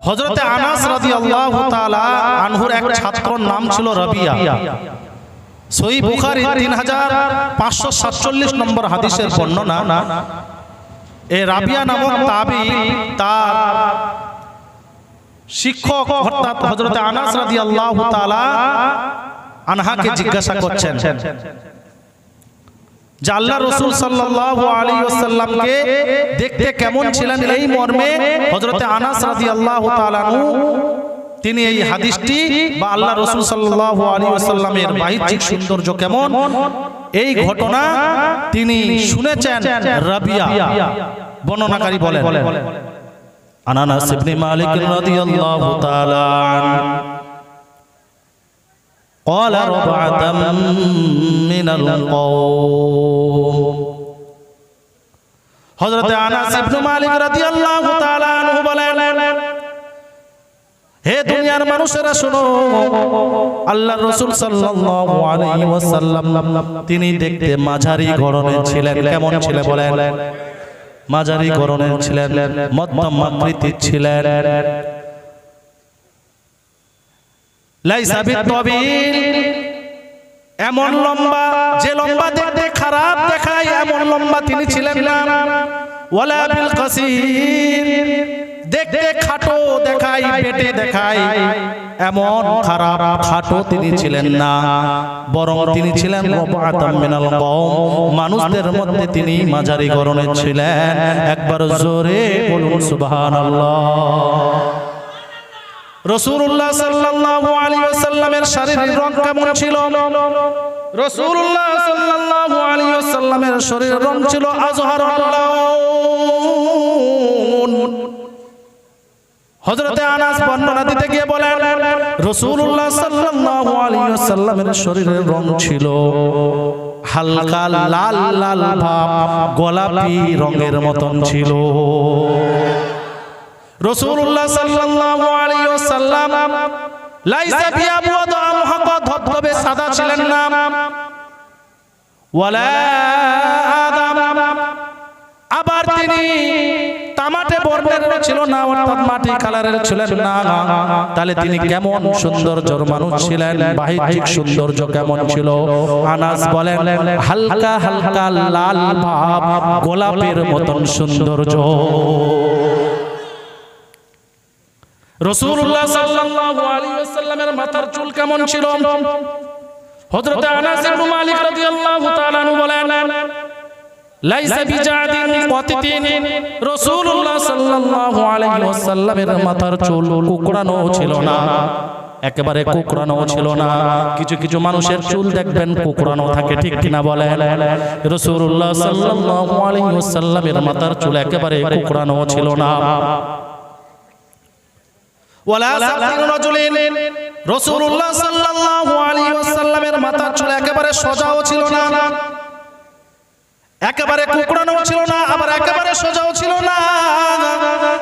হযরতে আনাস রাদিয়াল্লাহু তাআলা আনহুর এক ছাত্রর নাম ছিল রাবিয়া। সহিহ বুখারী 3547 নম্বর হাদিসের বর্ণনা, এই রাবিয়া নামক তাবী তার শিক্ষক অর্থাৎ হযরতে আনাস রাদিয়াল্লাহু তাআলা আনহাকে জিজ্ঞাসা করছেন যে আল্লাহ রাসূল সাল্লাল্লাহু আলাইহি ওয়াসাল্লামকে দেখতে কেমন ছিলেন, এই মর্মে হযরতে আনাস রাদিয়াল্লাহু তাআলা আনহু তিনি এই হাদিসটি বা আল্লাহ রাসূল সাল্লাল্লাহু আলাইহি ওয়াসাল্লামের বাহ্যিক সৌন্দর্য কেমন এই ঘটনা তিনি শুনেছেন। রাবিয়া বর্ণনাকারী বলেন, আনাস ইবনে মালিক রাদিয়াল্লাহু তাআলা قال ربعة من القوم হযরত আনাস ইবনে মালিক রাদিয়াল্লাহু তাআলা আনহু বলেন, হে দুনিয়ার মানুষেরা শোনো, আল্লাহর রাসূল সাল্লাল্লাহু আলাইহি ওয়াসাল্লাম তিনি দেখতে মাঝারি গড়নের ছিলেন। কেমন ছিলেন বলেন? মাঝারি গড়নের ছিলেন, মধ্যম আকৃতির ছিলেন। লাইসা বিতবিল, এমন লম্বা যে লম্বা দেখতে খারাপ দেখায় এমন লম্বা তিনি ছিলেন না। ওয়ালা বিল কাসির, দেখতে খাটো দেখায় বেটে দেখায় এমন খারাপ খাটো তিনি ছিলেন না, বরং তিনি ছিলেন রবআতাম মিনাল কওম, মানুষদের মধ্যে তিনি মাঝারি গড়নের ছিলেন। একবার জোরে বলুন সুবহানাল্লাহ। রাসূলুল্লাহ সাল্লাল্লাহু আলাইহি ওয়াসাল্লামের শারীরিক রং কেমন ছিল? রাসূলুল্লাহ সাল্লাল্লাহু আলাইহি ওয়াসাল্লামের শরীরের রং ছিল আযহারুল লাউন। হযরতে আনাস বর্ণনা দিতে গিয়ে বলেন, রাসূলুল্লাহ সাল্লাল্লাহু আলাইহি ওয়াসাল্লামের শরীরের রং ছিল হালকা লাল লাল ভাব, গোলাপি রঙের মতন ছিল। রাসূলুল্লাহ সাল্লাল্লাহু আলাইহি ওয়াসাল্লাম লাইসা বিআবওয়াদ আমহাকা, ধবধবে সাদা ছিলেন না। ওয়ালা আদাম, আবার তিনি তামাটে বর্ণের ছিল না, অর্থাৎ মাটি কালারের ছিলেন না। তাহলে তিনি কেমন সৌন্দর্যের মানুষ ছিলেন? বাহ্যিক সৌন্দর্য কেমন ছিল? আনাস বলেন, হালকা হালকা লাল ভাব, গোলাপের মতন সৌন্দর্য। রাসূলুল্লাহ সাল্লাল্লাহু আলাইহি ওয়াসাল্লামের মাথার চুল কেমন ছিল? হযরত আনাস ইবনে মালিক রাদিয়াল্লাহু তাআলা আনহু বলেন, লাইসা বিজাদিন ওয়াতিতিন, রাসূলুল্লাহ সাল্লাল্লাহু আলাইহি ওয়াসাল্লামের মাথার চুল কুকড়ানো ছিল না, একেবারে কুকড়ানো ছিল না। কিছু কিছু মানুষের চুল দেখবেন কুকড়ানো থাকে, ঠিক কিনা বলেন? রাসূলুল্লাহ সাল্লাল্লাহু আলাইহি ওয়াসাল্লামের মাথার চুল একেবারে কুকড়ানো ছিল না। ওয়ালা সাকিন রাজুলিন, রাসূলুল্লাহ সাল্লাল্লাহু আলাইহি ওয়াসাল্লামের মাথার চুল একেবারে সোজাও ছিল না, একেবারে কুকড়ানো ছিল না, আবার একেবারে সোজাও ছিল না।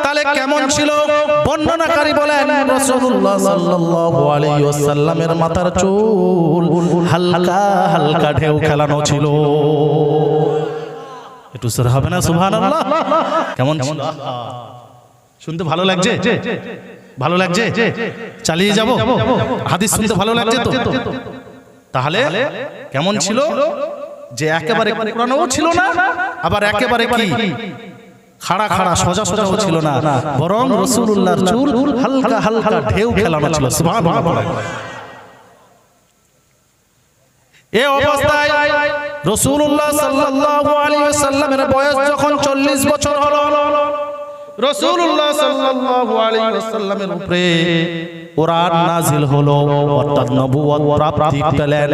তাহলে কেমন ছিল? বর্ণনাকারী বলেন, রাসূলুল্লাহ সাল্লাল্লাহু আলাইহি ওয়াসাল্লামের মাথার চুল হালকা হালকা ঢেউ খেলানো ছিল। একটু সুবহান হবে না? সুবহানাল্লাহ। কেমন ছিল? শুনতে ভালো লাগছে? ভালো লাগছে? চালিয়ে যাব? হাদিস শুনতে ভালো লাগছে তো? তাহলে কেমন ছিল? যে একেবারে কুকড়ানোও ছিল না, আবার একেবারে কি খাড়া খাড়া সোজা সোজাও ছিল না, বরং রাসূলুল্লাহর চুল হালকা হালকা ঢেউ খেলানো ছিল। সুবহানাল্লাহ। এই অবস্থায় রাসূলুল্লাহ সাল্লাল্লাহু আলাইহি ওয়াসাল্লামের বয়স যখন 40 বছর হলো, রাসূলুল্লাহ সাল্লাল্লাহু আলাইহি ওয়াসাল্লামের উপরে কুরআন নাযিল হলো, অর্থাৎ নবুয়ত প্রাপ্তি পেলেন।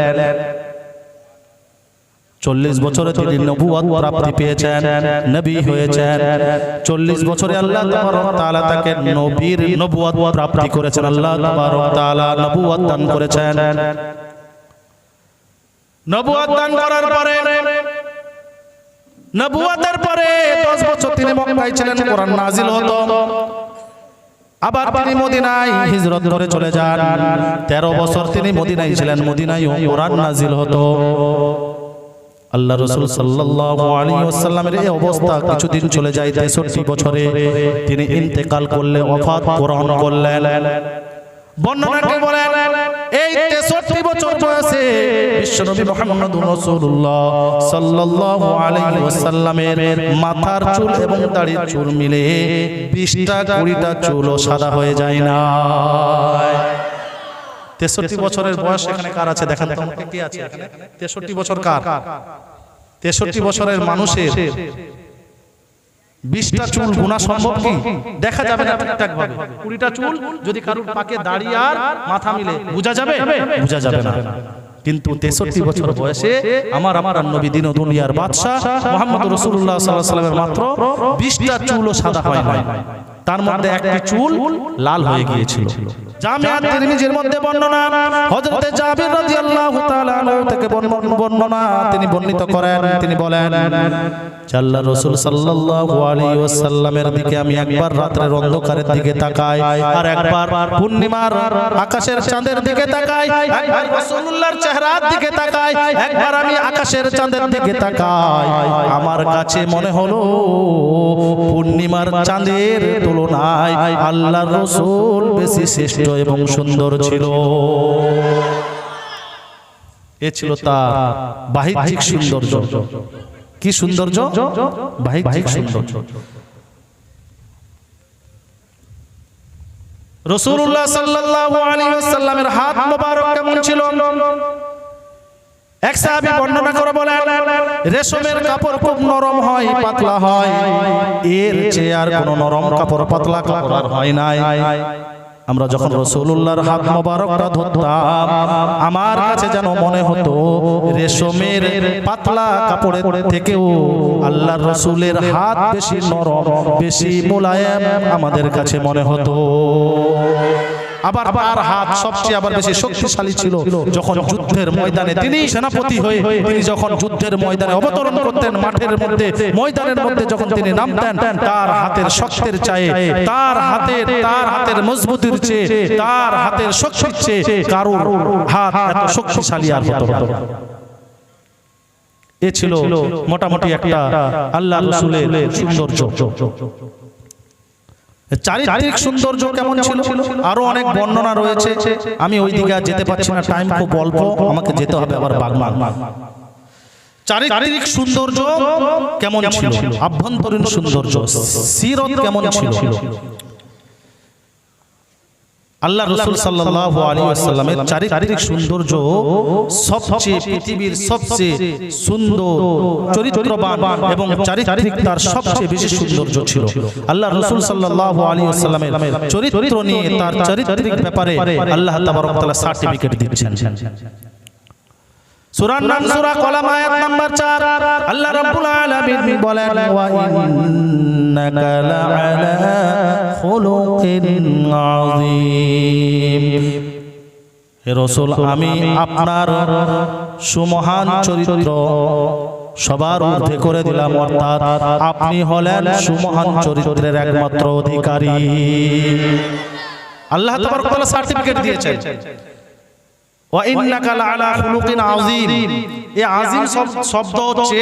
40 বছরে তিনি নবুয়ত প্রাপ্তি পেয়েছেন, নবী হয়েছেন। 40 বছরে আল্লাহ তাবারক তাআলা তাকে নবীর নবুয়ত প্রাপ্তি করেছেন। আল্লাহ তাবারক তাআলা নবুয়ত দান করেছেন। নবুয়ত দান করার পরে, নবুয়তের পরে 10 বছর তিনি মক্কায় ছিলেন, কোরআন নাযিল হতো। আবার তিনি মদিনায় হিজরত করে চলে যান। 13 বছর তিনি মদিনায় ছিলেন, মদিনায়ও কোরআন নাযিল হতো। আল্লাহ রাসূল সাল্লাল্লাহু আলাইহি ওয়াসাল্লামের এই অবস্থা কিছুদিন চলে যায়। 63 বছরে তিনি ইন্তেকাল করলে ওফাত গ্রহণ করলেন। বর্ণনাকে বলেন এই 63 বছর বয়সে বিশ্বনবী মুহাম্মদুর রাসূলুল্লাহ সাল্লাল্লাহু আলাইহি ওয়াসাল্লামের মাথার চুল এবং দাড়ির চুল মিলে 20টা 20টা চুলও সাদা হয়ে যায় না। 63 বছরের বয়স এখানে কার আছে দেখেন তো, কে আছে এখানে? 63 বছর কার? 63 বছরের মানুষের 20টা চুল গোনা সম্ভব কি? দেখা যাবে না ঠিকঠাক ভাবে। 20টা চুল যদি কারোর পাকে দাড়ি আর মাথা মিলে বোঝা যাবে? বোঝা যাবে না। কিন্তু 63 বছর বয়সে আমার নবী দিন ও দুনিয়ার বাদশা মুহাম্মদ রাসূলুল্লাহ সাল্লাল্লাহু আলাইহি ওয়াসাল্লামের মাত্র 20টা চুলও সাদা হয় না, তার মধ্যে একটি চুল লাল হয়ে গিয়েছিল। জামিআত তিরমিজির মধ্যে বর্ণনা, হযরতে জাবির রাদিয়াল্লাহু তাআলা আনহু থেকে বর্ণনা তিনি বর্ণিত করেন, তিনি বলেন আল্লাহর রাসূল সাল্লাল্লাহু আলাইহি ওয়াসাল্লামের দিকে আমি একবার রাতের অন্ধকারের দিকে তাকাই, আর একবার পূর্ণিমার আকাশের চাঁদের দিকে তাকাই, একবার রাসূলুল্লাহর চেহারার দিকে তাকাই, একবার আমি আকাশের চাঁদের দিকে তাকাই। আমার কাছে মনে হলো পূর্ণিমার চাঁদের তুলনায় আল্লাহর রাসূল বেশি শ্রেষ্ঠ এবং সুন্দর ছিল। এ ছিল তার বাহ্যিক সৌন্দর্য। কি সৌন্দর্য? বাহ্যিক সৌন্দর্য। রাসূলুল্লাহ সাল্লাল্লাহু আলাইহি ওয়াসাল্লামের হাত মোবারক কেমন ছিল? এক সাহাবী বর্ণনা করে বলেন রেশমের কাপড় খুব নরম হয়, পাতলা হয়, এর চেয়ে আর কোনো নরম কাপড় পাতলা কাপড় আর হয় নাই। আমরা যখন রাসূলুল্লাহর হাত মোবারকটা ধরতাম আমার কাছে যেন মনে হতো রেশমের পাতলা কাপড়ের থেকেও আল্লাহর রাসূলের হাত বেশি নরম, বেশি মোলায়েম আমাদের কাছে মনে হতো। আবার তার হাত সবচেয়ে আবার বেশি শক্তিশালী ছিল যখন যুদ্ধের ময়দানে তিনি সেনাপতি হয়ে তিনি যখন যুদ্ধের ময়দানে অবতরণ করতেন, মাঠের মধ্যে ময়দানের মধ্যে যখন তিনি নামতেন, তার হাতের শক্তির চেয়ে, তার হাতের মজবুতির চেয়ে, তার হাতের শক্তির চেয়ে কারোর হাত এত শক্তিশালী আর হতো না। এ ছিল মোটামুটি একটা আল্লাহর রাসূলের সৌন্দর্য। চারিত্রিক সৌন্দর্য কেমন ছিল আরো অনেক বর্ণনা রয়েছে, আমি ওই দিকে যেতে পারছি না, টাইম খুব অল্প, আমাকে যেতে হবে আবার বাগমান। চারিত্রিক সৌন্দর্য কেমন ছিল, আভ্যন্তরীণ সৌন্দর্য, সিরত কেমন ছিল? আল্লাহর রাসূল সাল্লাল্লাহু আলাইহি ওয়াসাল্লামের চারিত্রিক সৌন্দর্য সবচেয়ে পৃথিবীর সবচেয়ে সুন্দর, চরিত্রবান এবং চারিত্রিক তার সবচেয়ে বেশি সৌন্দর্য ছিল। আল্লাহর রাসূল সাল্লাল্লাহু আলাইহি ওয়াসাল্লামের চরিত্র নিয়ে, তার চারিত্রিক ব্যাপারে আল্লাহ তাবারক ওয়া তাআলা সার্টিফিকেট দিচ্ছেন। সূরার নাম সূরা কলম, আয়াত নাম্বার 4। আল্লাহ রাব্বুল আলামিন বলেন ওয়া ইন্নাকা লাআলা খুলুকিন আযীম। হে রাসূল, আমি আপনার সুমহান চরিত্র সবার ঊর্ধ্বে করে দিলাম, অর্থাৎ আপনি হলেন সুমহান চরিত্রের একমাত্র অধিকারী। আল্লাহ তাবারক ওয়া তাআলা সার্টিফিকেট দিয়েছেন ওয়া ইন্নাকা লাআলা খুলুকিন আযীম। এই আযীম শব্দ হচ্ছে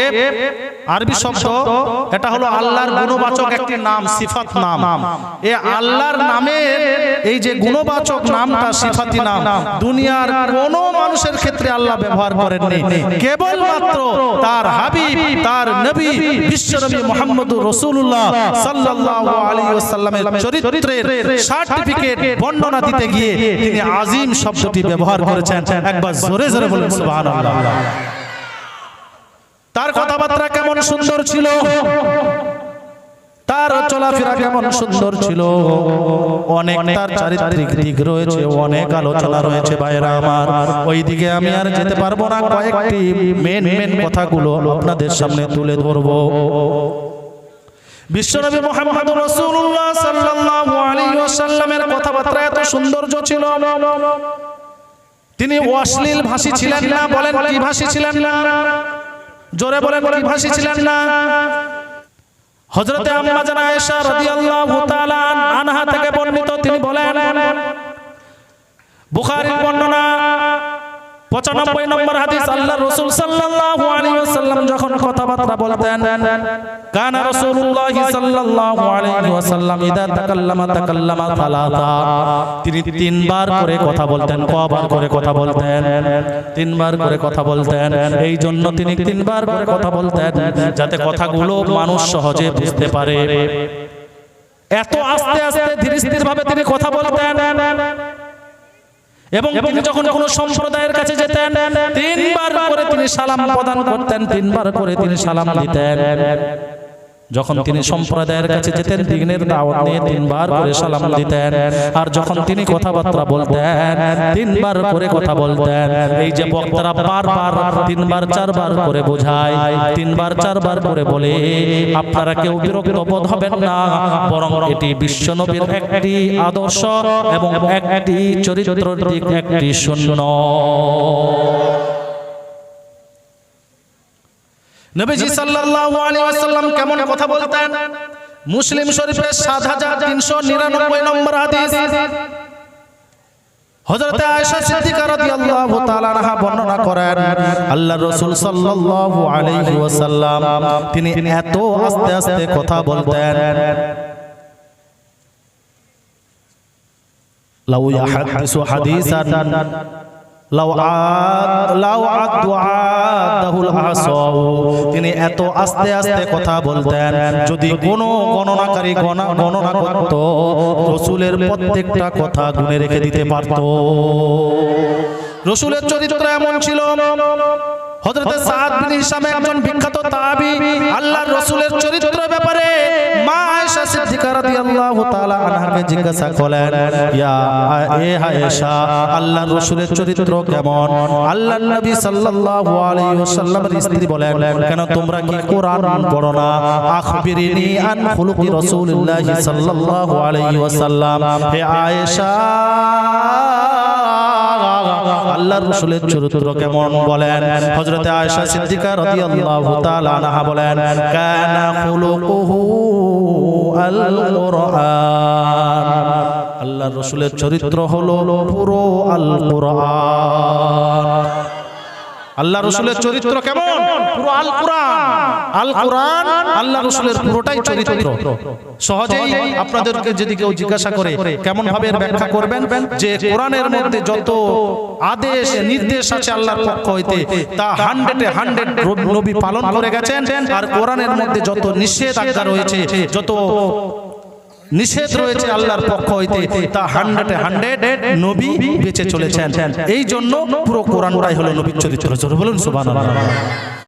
আরবি শব্দ, এটা হলো আল্লাহর গুণবাচক একটি নাম, সিফাত নাম। এই আল্লাহর নামের এই যে গুণবাচক নামটা, সিফাতি নাম, দুনিয়ার কোন মানুষের ক্ষেত্রে আল্লাহ ব্যবহার করেননি, কেবলমাত্র তার হাবিব, তার নবী, বিশ্বনবী মুহাম্মদুর রাসূলুল্লাহ সাল্লাল্লাহু আলাইহি ওয়াসাল্লামের চরিত্রের সার্টিফিকেট বর্ণনা দিতে গিয়ে তিনি আযীম শব্দটি ব্যবহার করেছেন। একবার জোরে জোরে বলুন সুবহানাল্লাহ। তার কথাবার্তা কেমন সুন্দর ছিল, তার চলাফেরা কেমন সুন্দর ছিল, অনেক তার চারিত্রিক দিক রয়েছে, অনেক আলোচনা রয়েছে ভাইরা আমার, ওই দিকে আমি আর যেতে পারবো না। কয়েকটি মেন কথাগুলো আপনাদের সামনে তুলে ধরবো। বিশ্বনবী মুহাম্মদুর রাসূলুল্লাহ সাল্লাল্লাহু আলাইহি ওয়াসাল্লামের কথাবার্তা এত সৌন্দর্য ছিল, তিনি অশ্লীল ভাষী ছিলেন না। বলেন কি ভাষী ছিলেন না? জোরে বলেন কি ভাষী ছিলেন না? হযরতে আম্মা জান আয়েশা রাদিয়াল্লাহু তাআলা আনহা থেকে বর্ণিত, তিনি বলেন, বুখারীর বর্ণনা, 95 নম্বর হাদিস, আল্লাহ রাসূল সাল্লাল্লাহু আলাইহি ওয়াসাল্লাম যখন কথাবার্তা বলতেন, কানা রাসূলুল্লাহ সাল্লাল্লাহু আলাইহি ওয়াসাল্লাম ইদা তাকাল্লামা সালাতা, তিনি তিনবার করে কথা বলতেন। কয়বার করে কথা বলতেন? তিনবার করে কথা বলতেন। এই জন্য তিনি তিনবার করে কথা বলতেন যাতে কথাগুলো মানুষ সহজে বুঝতে পারে। এত আস্তে আস্তে ধীরে স্থির ভাবে তিনি কথা বলতেন। এবং তিনি যখন কোনো সম্প্রদায়ের কাছে যেতেন, তিনবার করে তিনি সালাম প্রদান করতেন, তিনবার করে তিনি সালাম দিতেন। যখন তিনি সম্প্রদায়ের কাছে যেতেন, দ্বীনের দাওয়াত নিয়ে তিনবার করে সালাম দিতেন। আর যখন তিনি কথাবার্তা বলতেন, তিনবার করে কথা বলতেন। এই যে বক্তারা বারবার তিনবার চারবার করে বোঝায়, তিনবার চারবার করে বলে, আপনারা কেউ বিরক্ত বোধ হবেন না, বরং এটি বিশ্বনবীর একটি আদর্শ এবং একটি চরিত্রের দিক, একটি সুন্নাত। নবীজি সাল্লাল্লাহু আলাইহি ওয়াসাল্লাম কেমন কথা বলতেন? মুসলিম শরীফের 7399 নম্বর হাদিস, হযরত আয়েশা সিদ্দিকা রাদিয়াল্লাহু তাআলা আনহা বর্ণনা করেন, আল্লাহর রাসূল সাল্লাল্লাহু আলাইহি ওয়াসাল্লাম তিনি এত আস্তে আস্তে কথা বলতেন, লাউ ইয়াহাদিসু হাদিসান তিনি এত আস্তে আস্তে কথা বলতেন, যদি কোনো গণনাকারী গণনা করত, রাসূলের প্রত্যেকটা কথা গুনে রেখে দিতে পারত। রাসূলের চরিত্র এমন ছিল। হযরত সাদ বিন হিশাম একজন বিখ্যাত তাবী, আল্লাহর রাসূলের চরিত্রের ব্যাপারে মা আয়েশা সিদ্দিকা রাদিয়াল্লাহু তাআলা আনহাকে জিজ্ঞাসা করলেন, ইয়া আয়েশা, আল্লাহর রাসূলের চরিত্র কেমন? আল্লাহর নবী সাল্লাল্লাহু আলাইহি ওয়াসাল্লামের স্ত্রী বলেন, কেন তোমরা কি কোরআন পড়ো না? আখবিরিনি আন খুলুকি রাসূলিল্লাহি সাল্লাল্লাহু আলাইহি ওয়াসাল্লাম। হে আয়েশা, আল্লাহর রাসূলের চরিত্র কেমন বলেন? হযরত আয়েশা সিদ্দিকা রাদিয়াল্লাহু তাআলা আনহা বলেন, কানা খুলুকুহু আল কুরআন, আল্লাহর রাসূলের চরিত্র হলো পুরো আল কুরআন। আল্লাহর রাসূলের চরিত্র কেমন? পুরো আল কুরআন। আল কুরআন আল্লাহর রাসূলের পুরোটাই চরিত্র। সহজেই আপনাদেরকে যদি কেউ জিজ্ঞাসা করে কেমন ভাবে ব্যাখ্যা করবেন, যে কোরআনের মধ্যে যত আদেশ নির্দেশ আছে আল্লাহর পক্ষ হইতে, তা 100-এ 100 নবী পালন করে গেছেন। আর কোরআনের মধ্যে যত নিষেধাজ্ঞা রয়েছে, যত নিষেধ রয়েছে আল্লাহর পক্ষ হইতে, তা 100-এ 100 নবী বেঁচে চলেছেন। এই জন্য পুরো কোরআনটাই হলো নবীর চরিত্র। বলুন সুবহানাল্লাহ।